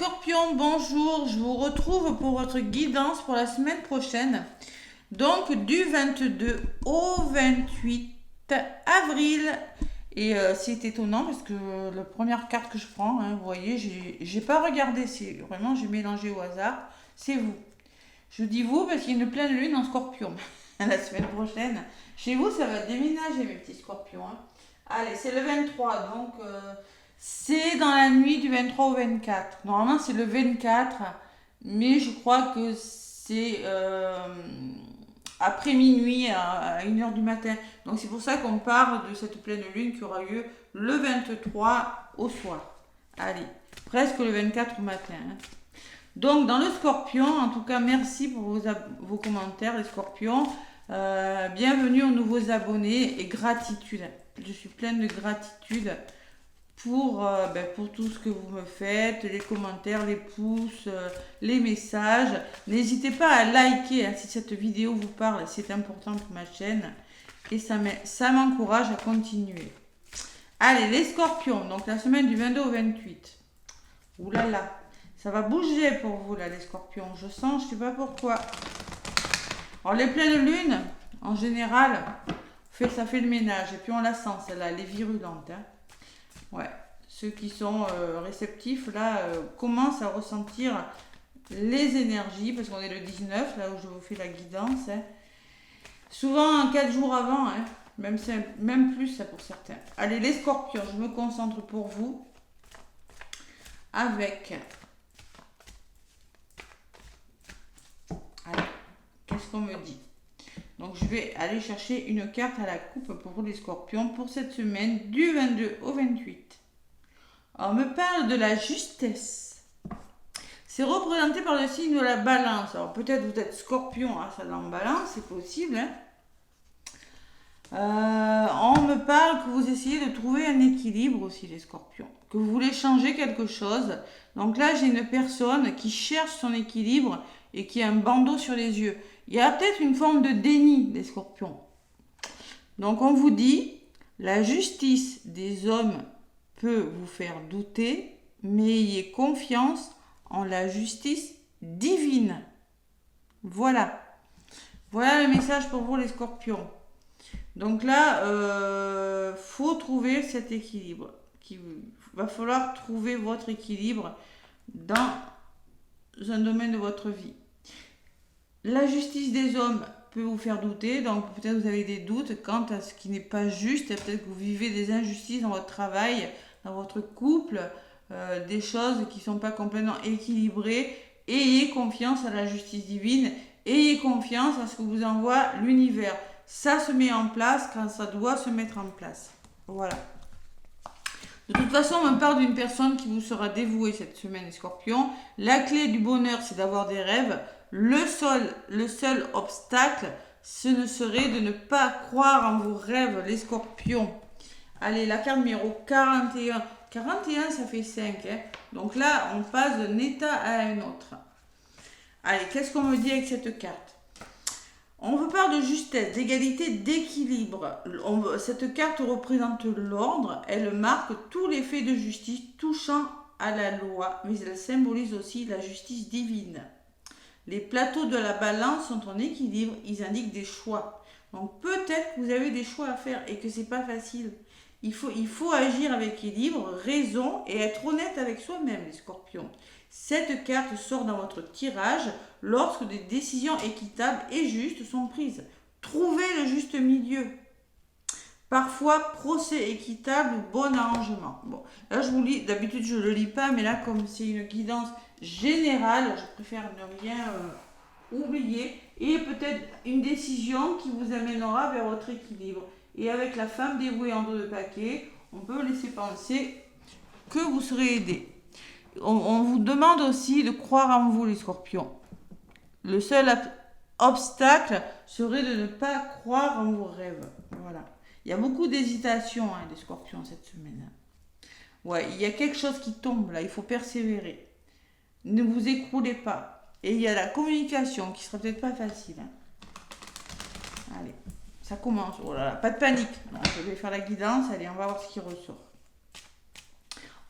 scorpions, bonjour, je vous retrouve pour votre guidance pour la semaine prochaine. Donc du 22 au 28 avril. Et c'est étonnant parce que la première carte que je prends, hein, vous voyez, j'ai pas regardé, c'est vraiment j'ai mélangé au hasard, c'est vous. Je dis vous parce qu'il y a une pleine lune en scorpion la semaine prochaine. Chez vous, ça va déménager mes petits scorpions. Hein. Allez, c'est le 23, donc c'est dans la nuit du 23 au 24. Normalement, c'est le 24, mais je crois que c'est après minuit à 1h du matin. Donc c'est pour ça qu'on parle de cette pleine lune qui aura lieu le 23 au soir. Allez, presque le 24 au matin. Hein. Donc dans le scorpion, en tout cas merci pour vos commentaires les scorpions. Bienvenue aux nouveaux abonnés et gratitude. Je suis pleine de gratitude pour tout ce que vous me faites, les commentaires, les pouces, les messages. N'hésitez pas à liker hein, si cette vidéo vous parle, c'est important pour ma chaîne et ça m'encourage à continuer. Allez, les scorpions, donc la semaine du 22 au 28. Ouh là là, ça va bouger pour vous là les scorpions, je sens, je sais pas pourquoi. Alors les pleines lunes, en général, ça fait le ménage et puis on la sent celle-là, elle est virulente. Hein. Ouais, ceux qui sont réceptifs là commencent à ressentir les énergies parce qu'on est le 19 là où je vous fais la guidance. Hein. Souvent 4 jours avant, hein, même plus ça pour certains. Allez les scorpions, je me concentre pour vous avec... Allez, qu'est-ce qu'on me dit ? Donc je vais aller chercher une carte à la coupe pour les scorpions pour cette semaine du 22 au 28. On me parle de la justesse. C'est représenté par le signe de la balance. Alors peut-être vous êtes scorpion, hein, ça dans balance, c'est possible. Hein. On me parle que vous essayez de trouver un équilibre aussi les scorpions. Que vous voulez changer quelque chose. Donc là j'ai une personne qui cherche son équilibre et qui a un bandeau sur les yeux. Il y a peut-être une forme de déni des scorpions. Donc on vous dit, la justice des hommes peut vous faire douter, mais ayez confiance en la justice divine. Voilà. Voilà le message pour vous les scorpions. Donc là, faut trouver cet équilibre. Il va falloir trouver votre équilibre dans un domaine de votre vie. La justice des hommes peut vous faire douter, donc peut-être vous avez des doutes quant à ce qui n'est pas juste, peut-être que vous vivez des injustices dans votre travail, dans votre couple, des choses qui ne sont pas complètement équilibrées. Ayez confiance à la justice divine, ayez confiance à ce que vous envoie l'univers. Ça se met en place quand ça doit se mettre en place. Voilà. De toute façon, on me parle d'une personne qui vous sera dévouée cette semaine, les scorpions. La clé du bonheur, c'est d'avoir des rêves. Le seul obstacle, ce ne serait de ne pas croire en vos rêves, les scorpions. Allez, la carte numéro 41. 41, ça fait 5. Hein. Donc là, on passe d'un état à un autre. Allez, qu'est-ce qu'on me dit avec cette carte ? On vous parle de justesse, d'égalité, d'équilibre. Cette carte représente l'ordre. Elle marque tous les faits de justice touchant à la loi, mais elle symbolise aussi la justice divine. Les plateaux de la balance sont en équilibre, ils indiquent des choix. Donc peut-être que vous avez des choix à faire et que c'est pas facile. Il faut agir avec équilibre, raison et être honnête avec soi-même, les scorpions. Cette carte sort dans votre tirage lorsque des décisions équitables et justes sont prises. Trouvez le juste milieu. Parfois, procès équitable ou bon arrangement. Bon, là je vous lis, d'habitude je ne le lis pas, mais là comme c'est une guidance générale, je préfère ne rien oublier. Et peut-être une décision qui vous amènera vers votre équilibre. Et avec la femme dévouée en dos de paquet, on peut laisser penser que vous serez aidé. On vous demande aussi de croire en vous les scorpions. Le seul obstacle serait de ne pas croire en vos rêves. Voilà. Il y a beaucoup d'hésitation, hein, les scorpions, cette semaine. Ouais, il y a quelque chose qui tombe là, il faut persévérer. Ne vous écroulez pas. Et il y a la communication qui sera peut-être pas facile. Hein. Allez, ça commence. Oh là là, pas de panique. Non, je vais faire la guidance. Allez, on va voir ce qui ressort.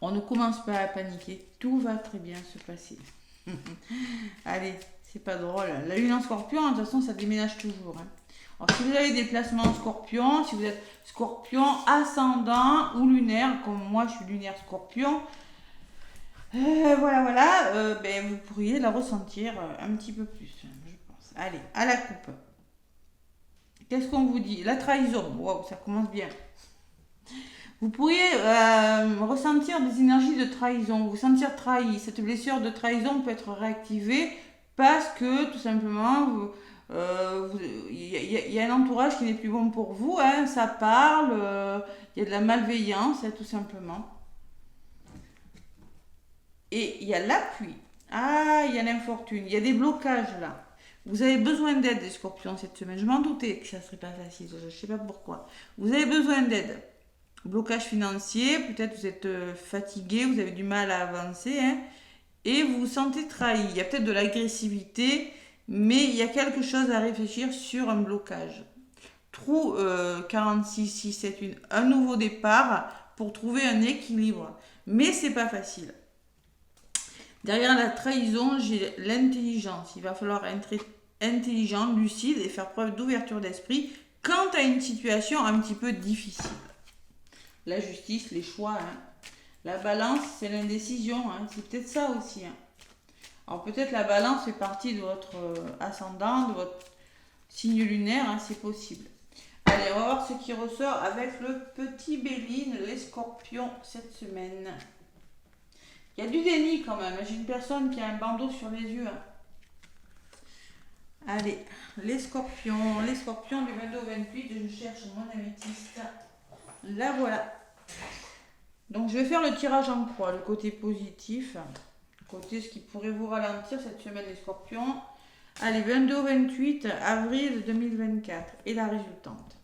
On ne commence pas à paniquer, tout va très bien se passer. Allez, c'est pas drôle. La lune en scorpion, de toute façon, ça déménage toujours. Hein. Alors, si vous avez des placements en scorpion, si vous êtes scorpion ascendant ou lunaire, comme moi je suis lunaire scorpion, ben, vous pourriez la ressentir un petit peu plus, je pense. Allez, à la coupe. Qu'est-ce qu'on vous dit? La trahison, waouh, ça commence bien. Vous pourriez ressentir des énergies de trahison, vous sentir trahi. Cette blessure de trahison peut être réactivée parce que tout simplement, il y a un entourage qui n'est plus bon pour vous, hein, ça parle, il y a de la malveillance, hein, tout simplement. Et il y a l'appui. Ah, il y a l'infortune, il y a des blocages là. Vous avez besoin d'aide, les scorpions, cette semaine. Je m'en doutais que ça ne serait pas facile, je ne sais pas pourquoi. Vous avez besoin d'aide. Blocage financier, peut-être vous êtes fatigué, vous avez du mal à avancer, hein, et vous vous sentez trahi. Il y a peut-être de l'agressivité, mais il y a quelque chose à réfléchir sur un blocage. Trou 46, 6, 7, 1, un nouveau départ pour trouver un équilibre. Mais c'est pas facile. Derrière la trahison, j'ai l'intelligence. Il va falloir être intelligent, lucide et faire preuve d'ouverture d'esprit quant à une situation un petit peu difficile. La justice, les choix. Hein. La balance, c'est l'indécision. Hein. C'est peut-être ça aussi. Hein. Alors peut-être la balance fait partie de votre ascendant, de votre signe lunaire. Hein, c'est possible. Allez, on va voir ce qui ressort avec le petit Béline, les scorpions, cette semaine. Il y a du déni quand même. J'ai une personne qui a un bandeau sur les yeux. Hein. Allez, les scorpions du 22 au 28. Je cherche mon améthyste. Là voilà. Donc je vais faire le tirage en croix, le côté positif, le côté ce qui pourrait vous ralentir cette semaine les scorpions. Allez, 22 au 28 avril 2024 et la résultante.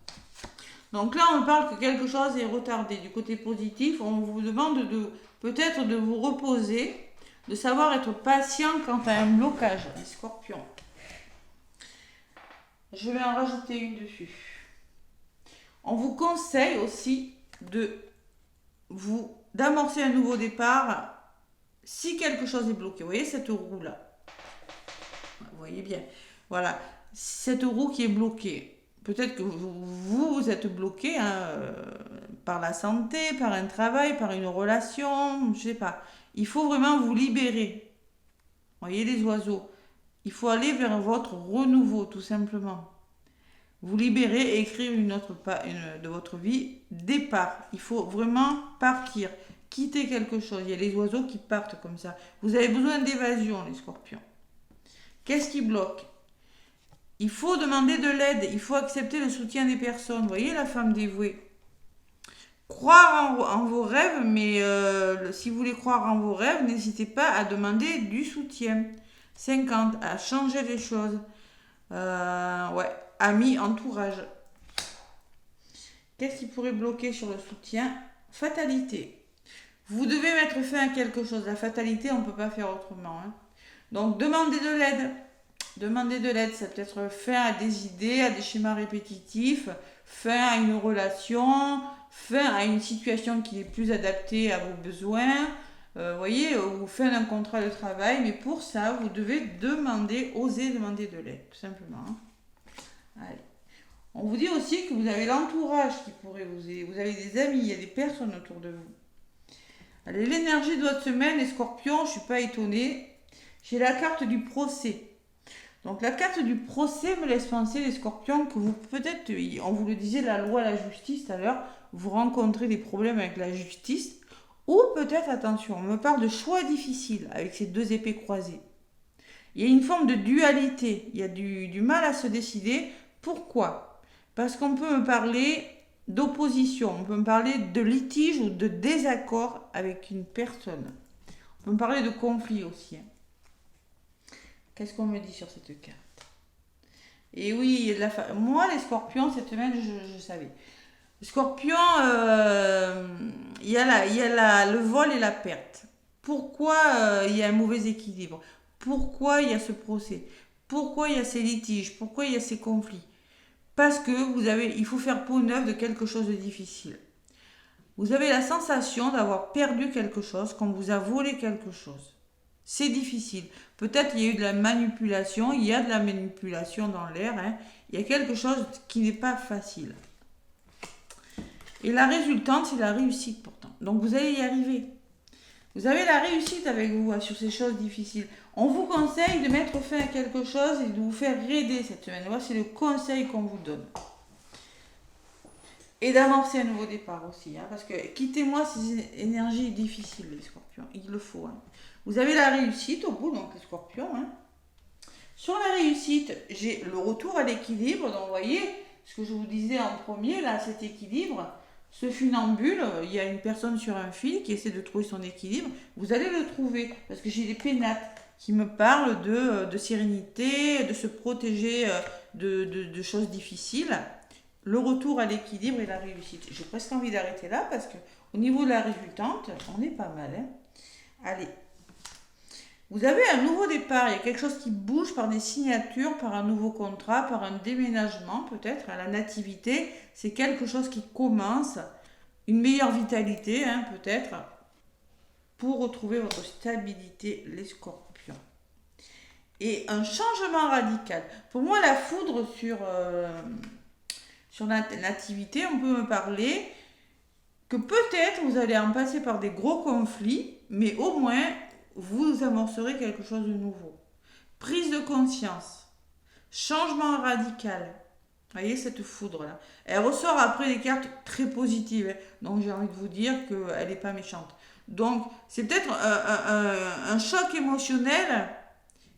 Donc là on parle que quelque chose est retardé. Du côté positif, on vous demande peut-être de vous reposer, de savoir être patient quant à un blocage des scorpions. Je vais en rajouter une dessus. On vous conseille aussi d'amorcer un nouveau départ si quelque chose est bloqué. Vous voyez cette roue là? Vous voyez bien. Voilà. Cette roue qui est bloquée. Peut-être que vous êtes bloqué hein, par la santé, par un travail, par une relation, je ne sais pas. Il faut vraiment vous libérer. Vous voyez les oiseaux. Il faut aller vers votre renouveau, tout simplement. Vous libérer et écrire une autre de votre vie, départ. Il faut vraiment partir, quitter quelque chose. Il y a les oiseaux qui partent comme ça. Vous avez besoin d'évasion, les scorpions. Qu'est-ce qui bloque? Il faut demander de l'aide, il faut accepter le soutien des personnes. Vous voyez la femme dévouée? Croire en vos rêves, mais si vous voulez croire en vos rêves, n'hésitez pas à demander du soutien. 50, à changer les choses. Amis, entourage. Qu'est-ce qui pourrait bloquer sur le soutien? Fatalité. Vous devez mettre fin à quelque chose. La fatalité, on ne peut pas faire autrement. Hein. Donc, demandez de l'aide. Demandez de l'aide. Ça peut être fin à des idées, à des schémas répétitifs, fin à une relation, fin à une situation qui est plus adaptée à vos besoins. Voyez, ou fin d'un contrat de travail. Mais pour ça, vous devez oser demander de l'aide, tout simplement. Hein. Allez. On vous dit aussi que vous avez l'entourage qui pourrait vous aider. Vous avez des amis, il y a des personnes autour de vous. Allez, l'énergie de votre semaine, les scorpions, je ne suis pas étonnée. J'ai la carte du procès. Donc la carte du procès me laisse penser, les scorpions, que vous peut-être, on vous le disait, la loi, la justice, tout à l'heure, vous rencontrez des problèmes avec la justice. Ou peut-être, attention, on me parle de choix difficiles avec ces deux épées croisées. Il y a une forme de dualité, il y a du mal à se décider. Pourquoi? Parce qu'on peut me parler d'opposition, on peut me parler de litige ou de désaccord avec une personne. On peut me parler de conflit aussi. Qu'est-ce qu'on me dit sur cette carte? Et oui, moi les scorpions, cette semaine, je savais. Les scorpions, il y a le vol et la perte. Pourquoi il y a un mauvais équilibre? Pourquoi il y a ce procès? Pourquoi il y a ces litiges? Pourquoi il y a ces conflits? Parce que il faut faire peau neuve de quelque chose de difficile. Vous avez la sensation d'avoir perdu quelque chose, qu'on vous a volé quelque chose. C'est difficile. Peut-être il y a eu de la manipulation, il y a de la manipulation dans l'air. Hein. Il y a quelque chose qui n'est pas facile. Et la résultante, c'est la réussite pourtant. Donc vous allez y arriver. Vous avez la réussite avec vous hein, sur ces choses difficiles. On vous conseille de mettre fin à quelque chose et de vous faire aider cette semaine. Voilà, c'est le conseil qu'on vous donne. Et d'amorcer un nouveau départ aussi. Hein, parce que quittez-moi ces énergies difficiles, les scorpions. Il le faut. Hein. Vous avez la réussite au bout, donc les scorpions. Hein. Sur la réussite, j'ai le retour à l'équilibre. Donc vous voyez, ce que je vous disais en premier, là, cet équilibre. Ce funambule, il y a une personne sur un fil qui essaie de trouver son équilibre. Vous allez le trouver. Parce que j'ai des pénates qui me parlent de sérénité, de se protéger de choses difficiles. Le retour à l'équilibre et la réussite. J'ai presque envie d'arrêter là parce que au niveau de la résultante, on est pas mal. Hein. Allez. Vous avez un nouveau départ. Il y a quelque chose qui bouge par des signatures, par un nouveau contrat, par un déménagement peut-être. La nativité, c'est quelque chose qui commence. Une meilleure vitalité hein, peut-être pour retrouver votre stabilité, les scorpions. Et un changement radical. Pour moi, la foudre sur la nativité, on peut me parler que peut-être vous allez en passer par des gros conflits, mais au moins vous amorcerez quelque chose de nouveau. Prise de conscience, changement radical. Vous voyez cette foudre-là. Elle ressort après des cartes très positives. Hein. Donc j'ai envie de vous dire qu'elle n'est pas méchante. Donc c'est peut-être un choc émotionnel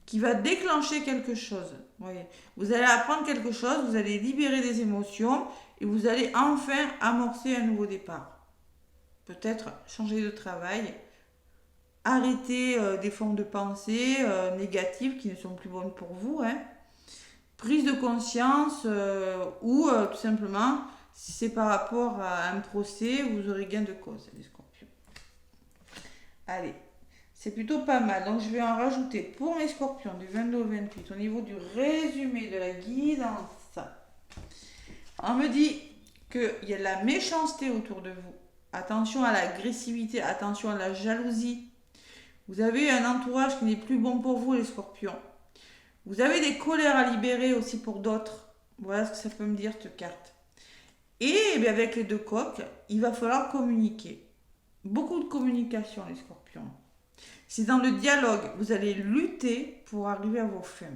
qui va déclencher quelque chose. Voyez. Vous allez apprendre quelque chose, vous allez libérer des émotions et vous allez enfin amorcer un nouveau départ. Peut-être changer de travail, arrêter des formes de pensée négatives qui ne sont plus bonnes pour vous. Hein. Prise de conscience ou tout simplement, si c'est par rapport à un procès, vous aurez gain de cause, les scorpions. Allez. C'est plutôt pas mal. Donc, je vais en rajouter pour mes scorpions du 22 au 28 au niveau du résumé de la guidance. On me dit qu'il y a de la méchanceté autour de vous. Attention à l'agressivité, attention à la jalousie. Vous avez un entourage qui n'est plus bon pour vous, les scorpions. Vous avez des colères à libérer aussi pour d'autres. Voilà ce que ça peut me dire, cette carte. Et bien, avec les deux coques, il va falloir communiquer. Beaucoup de communication, les scorpions. C'est dans le dialogue, vous allez lutter pour arriver à vos fins.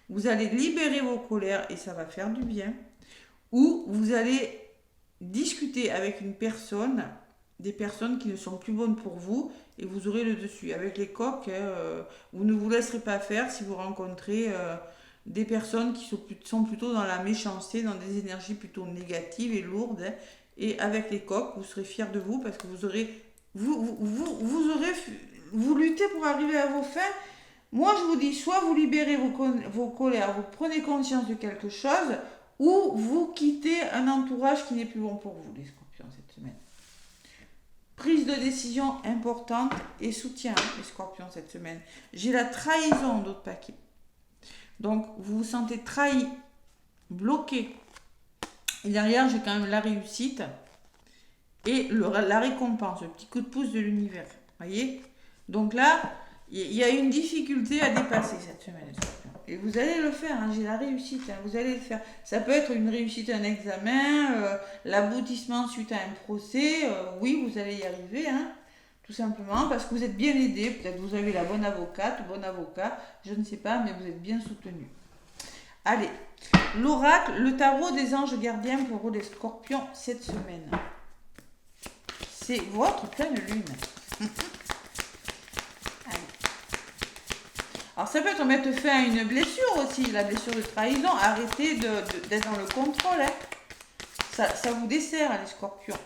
Vous allez libérer vos colères et ça va faire du bien. Ou vous allez discuter avec une personne, des personnes qui ne sont plus bonnes pour vous et vous aurez le dessus. Avec les coques, vous ne vous laisserez pas faire si vous rencontrez des personnes qui sont plutôt dans la méchanceté, dans des énergies plutôt négatives et lourdes. Hein. Et avec les coques, vous serez fiers de vous parce que vous aurez luttez pour arriver à vos fins. Moi, je vous dis, soit vous libérez vos colères, vous prenez conscience de quelque chose, ou vous quittez un entourage qui n'est plus bon pour vous, les scorpions, cette semaine. Prise de décision importante et soutien, les scorpions, cette semaine. J'ai la trahison d'autres paquets. Donc, vous vous sentez trahi, bloqué. Et derrière, j'ai quand même la réussite et la récompense, le petit coup de pouce de l'univers. Voyez ? Donc là, il y a une difficulté à dépasser cette semaine. Et vous allez le faire, hein, j'ai la réussite, hein, vous allez le faire. Ça peut être une réussite à un examen, l'aboutissement suite à un procès. Oui, vous allez y arriver, hein, tout simplement, parce que vous êtes bien aidé. Peut-être que vous avez la bonne avocate, bon avocat, je ne sais pas, mais vous êtes bien soutenu. Allez, l'oracle, le tarot des anges gardiens pour les scorpions cette semaine. C'est votre pleine lune. Alors ça peut être mettre fin à une blessure aussi, la blessure de trahison. Arrêtez d'être dans le contrôle. Hein. Ça vous dessert, les scorpions.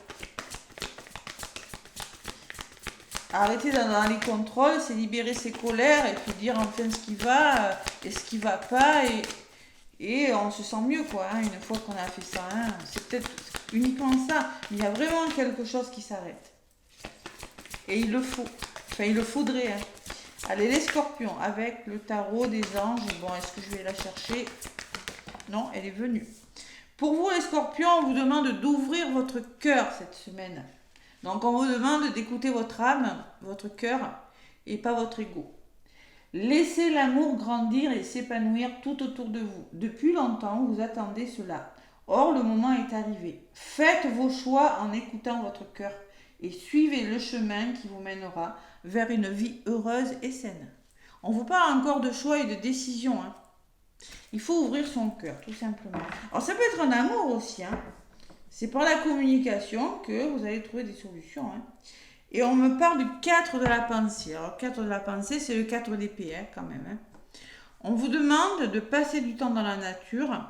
Arrêtez d'être dans les contrôles, c'est libérer ses colères et puis dire enfin ce qui va et ce qui va pas. Et on se sent mieux, quoi, hein, une fois qu'on a fait ça. Hein. C'est peut-être uniquement ça. Il y a vraiment quelque chose qui s'arrête. Et il le faut. Enfin, il le faudrait, hein. Allez, les scorpions, avec le tarot des anges. Bon, est-ce que je vais la chercher? Non, elle est venue. Pour vous, les scorpions, on vous demande d'ouvrir votre cœur cette semaine. Donc on vous demande d'écouter votre âme, votre cœur et pas votre ego. Laissez l'amour grandir et s'épanouir tout autour de vous. Depuis longtemps, vous attendez cela. Or, le moment est arrivé. Faites vos choix en écoutant votre cœur et suivez le chemin qui vous mènera vers une vie heureuse et saine. On vous parle encore de choix et de décision. Hein. Il faut ouvrir son cœur, tout simplement. Alors, ça peut être un amour aussi. Hein. C'est par la communication que vous allez trouver des solutions. Hein. Et on me parle du 4 de la pensée. Alors, le 4 de la pensée, c'est le 4 d'épée, hein, quand même. Hein. On vous demande de passer du temps dans la nature,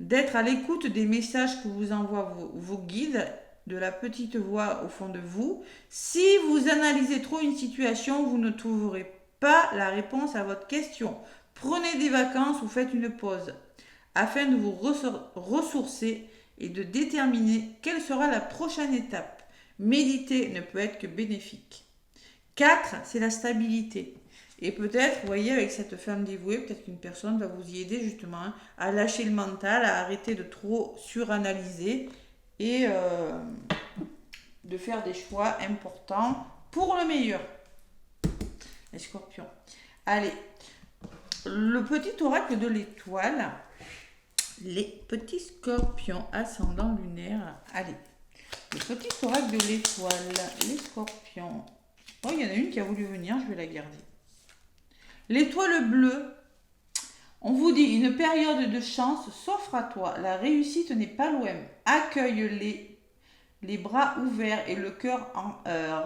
d'être à l'écoute des messages que vous envoient vos guides, de la petite voix au fond de vous. Si vous analysez trop une situation, vous ne trouverez pas la réponse à votre question. Prenez des vacances ou faites une pause, afin de vous ressourcer et de déterminer quelle sera la prochaine étape. Méditer ne peut être que bénéfique. 4, c'est la stabilité. Et peut-être, vous voyez, avec cette femme dévouée, peut-être qu'une personne va vous y aider justement à lâcher le mental, à arrêter de trop suranalyser et de faire des choix importants pour le meilleur. Les scorpions. Allez, le petit oracle de l'étoile, les petits scorpions ascendant lunaire. Allez. Le petit oracle de l'étoile, les scorpions. Oh, il y en a une qui a voulu venir, je vais la garder. L'étoile bleue, on vous dit une période de chance s'offre à toi. La réussite n'est pas loin. Accueille-les, les bras ouverts et le cœur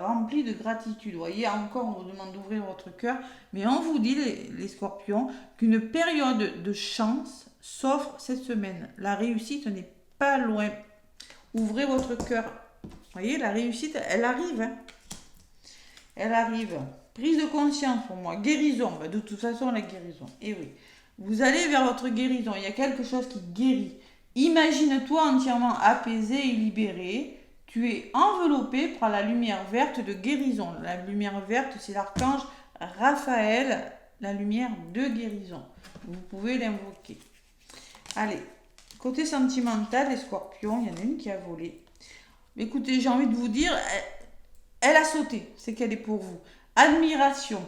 rempli de gratitude. Vous voyez, encore, on vous demande d'ouvrir votre cœur. Mais on vous dit, les scorpions, qu'une période de chance s'offre cette semaine. La réussite n'est pas loin. Ouvrez votre cœur. Vous voyez, la réussite, elle arrive. Hein. Elle arrive. Prise de conscience pour moi. Guérison. Bah, de toute façon, la guérison. Et oui. Vous allez vers votre guérison. Il y a quelque chose qui guérit. Imagine-toi entièrement apaisé et libéré. Tu es enveloppé par la lumière verte de guérison. La lumière verte, c'est l'archange Raphaël. La lumière de guérison. Vous pouvez l'invoquer. Allez. Côté sentimental, les scorpions, il y en a une qui a volé. Écoutez, j'ai envie de vous dire, elle a sauté, c'est qu'elle est pour vous. Admiration.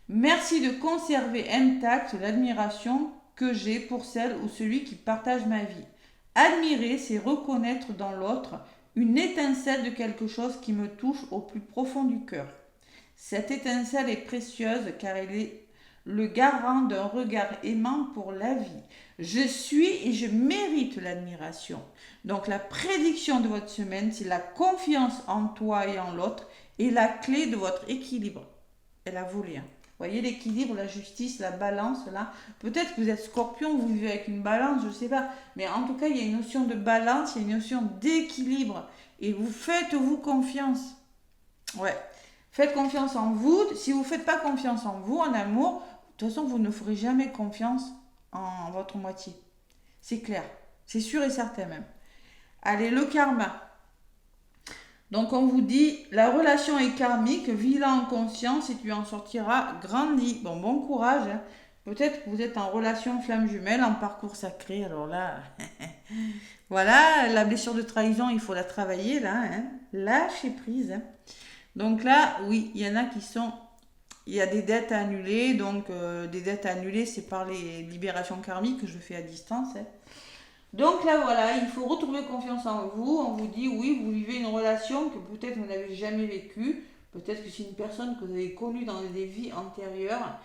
Merci de conserver intacte l'admiration que j'ai pour celle ou celui qui partage ma vie. Admirer, c'est reconnaître dans l'autre une étincelle de quelque chose qui me touche au plus profond du cœur. Cette étincelle est précieuse car elle est le garant d'un regard aimant pour la vie. Je suis et je mérite l'admiration. Donc la prédiction de votre semaine, c'est la confiance en toi et en l'autre et la clé de votre équilibre. Elle a volé. Hein. Vous voyez l'équilibre, la justice, la balance là. Peut-être que vous êtes scorpion, vous vivez avec une balance, je ne sais pas. Mais en tout cas, il y a une notion de balance, il y a une notion d'équilibre. Et vous faites-vous confiance. Ouais. Faites confiance en vous. Si vous ne faites pas confiance en vous, en amour, de toute façon, vous ne ferez jamais confiance en votre moitié. C'est clair. C'est sûr et certain même. Allez, le karma. Donc, on vous dit, la relation est karmique, vis-la en conscience et tu en sortiras grandi. Bon courage. Hein. Peut-être que vous êtes en relation flamme jumelle, en parcours sacré. Alors là, voilà, la blessure de trahison, il faut la travailler là. Hein. Lâchez prise. Hein. Donc là, oui, il y en a qui sont... Il y a des dettes à annuler, donc des dettes à annuler, c'est par les libérations karmiques que je fais à distance. Hein. Donc là, voilà, il faut retrouver confiance en vous. On vous dit, oui, vous vivez une relation que peut-être vous n'avez jamais vécue. Peut-être que c'est une personne que vous avez connue dans des vies antérieures.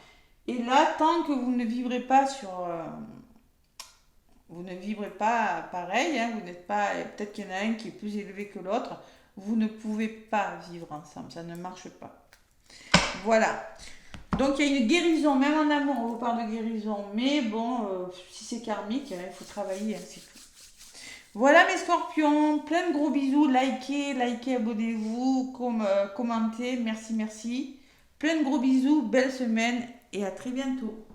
Et là, tant que vous ne vivrez pas vous ne vivrez pas pareil, hein, vous n'êtes pas... Peut-être qu'il y en a un qui est plus élevé que l'autre. Vous ne pouvez pas vivre ensemble, ça ne marche pas. Voilà. Donc il y a une guérison, même en amour, on vous parle de guérison. Mais bon, si c'est karmique, il faut travailler, hein, c'est tout. Voilà mes scorpions, plein de gros bisous. Likez, abonnez-vous, commentez. Merci. Plein de gros bisous, belle semaine et à très bientôt.